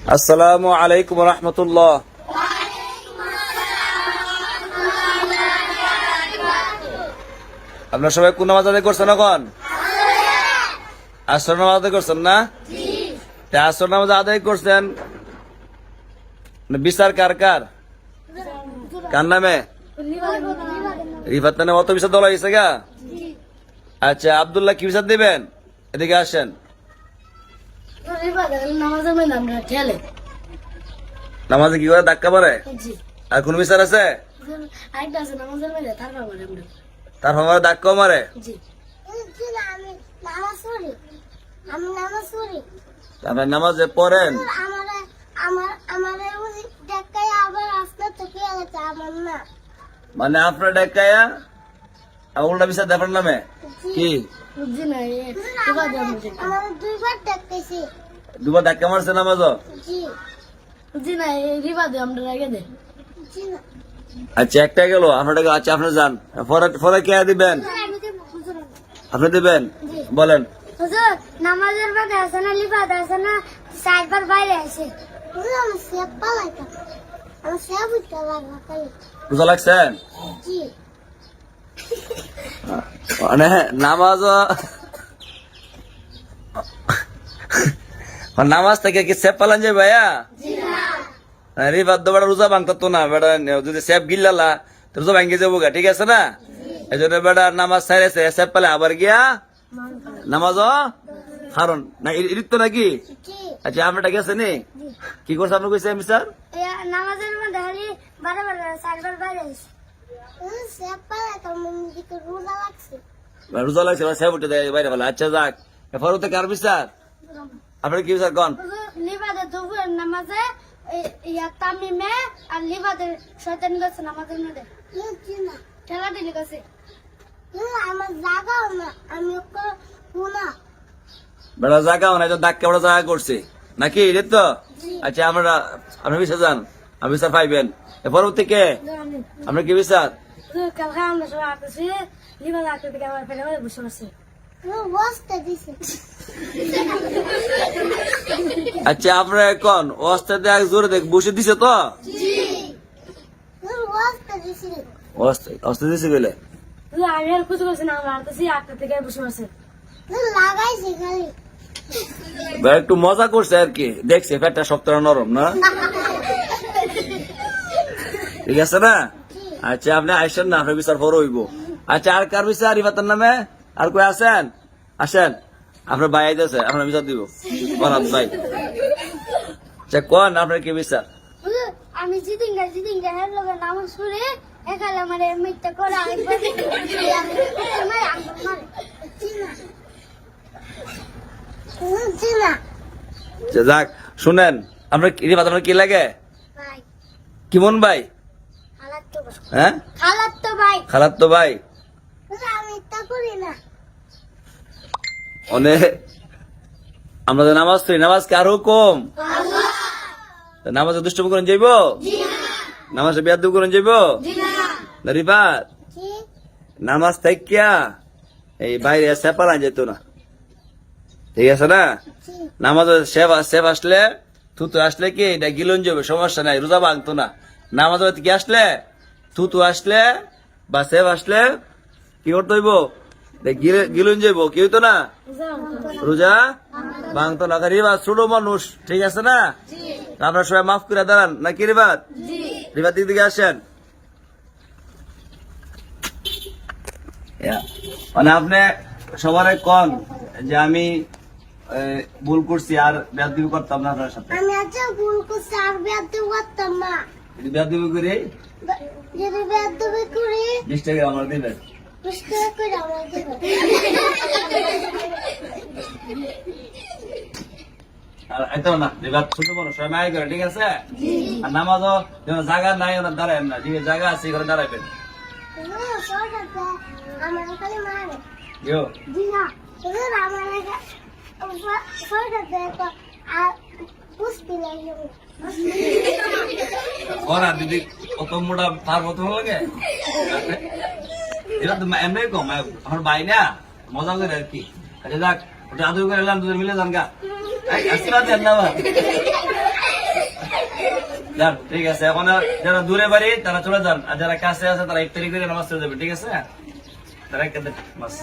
আসসালামু আলাইকুম রহমতুল্লাহ। আপনার সবাই কোন নামাজ আদায় করছেন এখন? আসর নামাজ আদায় করছেন না? আসর নামাজ আদায় করছেন, বিচার কার কার কার নামে? রিফাত নামে অত বিচার দল হয়েছে গা। আচ্ছা, আব্দুল্লাহ কি বিচার দিবেন? এদিকে আসেন। নামাজে কি করে ধাক্কা মারে? আর কোন বিচার আছে? তার আমার ধাক্কা মারে। আপনার নামাজে পড়েন মানে আপনার ডাকায়া উল্টা বিচার দেখার নামে কি দুবার ধাক্কা মারছে নামাজও? আচ্ছা, একটা গেল আপনার। আচ্ছা, আপনি যান, পরে কে দিবেন? আপনি দিবেন, বলেন। নামাজের বাদে আছে না লিবাদ আছে না, চারবার বাইরে আছে। রোজা লাগছেন? মানে নামাজ নামাজ থেকে কি সেপ পালান যায় ভাইয়া? রিফাত তো বেটা রোজা ভাঙতো না, বেটা যদি সেপ গিল্লালা তো রোজা ভাঙ্গে যাবো গা, ঠিক আছে না? এই জন্য বেটা নামাজ ছাইরেছে, সেপ পালে আবার গিয়া নামাজ কারণ না তো নাকি। আচ্ছা, আপনারটা গেছে নি কি করছে আপনি কইছে আমি স্যার? নামাজের মধ্যে বারবার চারবার বাইরে আছে। রোজা লাগছে, সেপ উঠে দেয় বাইরে ফেলা। আচ্ছা, যাক, ফরতে কার বিচার? আপনার কি বিচার কন? লিবাদের দুপুরের নামাজে তামিমে আর লিবাদের শয়তানি গেছে নামাজের মধ্যে ঠেলা দিলে গেছে। আমার জাগাও না, আমি বেড়া জাগাও না, ডাক্কা বেড়া জায়গা করছে নাকি রে তো? আচ্ছা, আপনার বিচার যান, আমি বিচার পাইবেন। এরপর থেকে আপনার কি বিচার? কালকে আমরা সবাই আসতেছি, লিবাদ আটকে থেকে আমার ফেলে বসে আছে। আচ্ছা, আপনার এখন অস্তে দেখ জোরে দেখ বসে দিছে তো? অস্তে দিছে গেলে আমি আর কিছু করছি না, আমরা আসতেছি আটটা থেকে বসে আছে। একটু মজা করছে আর কি, দেখছে পেটটা সপ্তাহ নরম না, ঠিক আছে না? আচ্ছা, আপনি আসেন না, আপনার বিচার পর হইব। আচ্ছা, আর কার বিচার? রিফাতের নামে আর কই আছেন? আসেন, আপনার ভাই আইতেছে, আপনার বিচার দিব ভাই। আচ্ছা, কোন আপনার কি বিচার? আমি জিদিন গায়ের লোকের নামাজ পড়ে একালে আমার মিথ্যা করে যাক, শুনেন, আপনার রিফাত আপনার কি লাগে? কিমন ভাই? হ্যাঁ, খালাত তো ভাই। অনেক আমরা যে নামাজ পড়ি, নামাজ কি আরো কম? নামাজে দুষ্টুমি করেন যাইব? নামাজে বিয়াদ করেন যাইব? রিফাত নামাজ থাকিয়া এই বাইরে সেপালান যেত না, ঠিক আছে না? নামাজে সেফ আসলে থুতু আসলে কি এটা গিলন যাবে, সমস্যা নাই, রোজা ভাঙতো না। নামাজ কি আসলে থুতু আসলে বা সেফ আসলে কি করতে হইব? গিলন যাইব, কি হইতো না, রোজা ভাঙতো না। রিবাদ ছোট মানুষ, ঠিক আছে না? আপনার সবাই মাফ করে দাঁড়ান নাকি রিবাদ? রিবাদ দিকে আসেন। মানে আপনি সবার কন যে আমি ভুল করছি আর বেয়াদবি করতাম না আপনার সাথে। আমি আচ্ছা ভুল করছি আর বেয়াদবি করতাম না। বেয়াদবি করে যদি বেয়াদবি করি 20 টাকা আমার দিবেন। 20 টাকা করে আমার দিবেন। আর এতো না, রিবাদ ছোট বড় সবাই মাই করে, ঠিক আছে? আর নামাজও জায়গা নাই, ওনার দাঁড়ায় না, যে জায়গা আছে এখানে দাঁড়াবেন। আমার খালি মারে ইয়ো জি না, আমার ওরা দিদি কত মোটা তার মতো লাগে, এটা তো এমনি কম, আমার ভাই না মজা করে আর কি। আচ্ছা, যাক, ওটা আদর করে এলাম, দুজন মিলে যান গা। আসতে পারছেন না? যান, ঠিক আছে। এখন আর যারা দূরে বাড়ি তারা চলে যান, আর যারা কাছে আছে তারা ইফতারি করে নামাজ চলে যাবে, ঠিক আছে? তারা একটা বাস।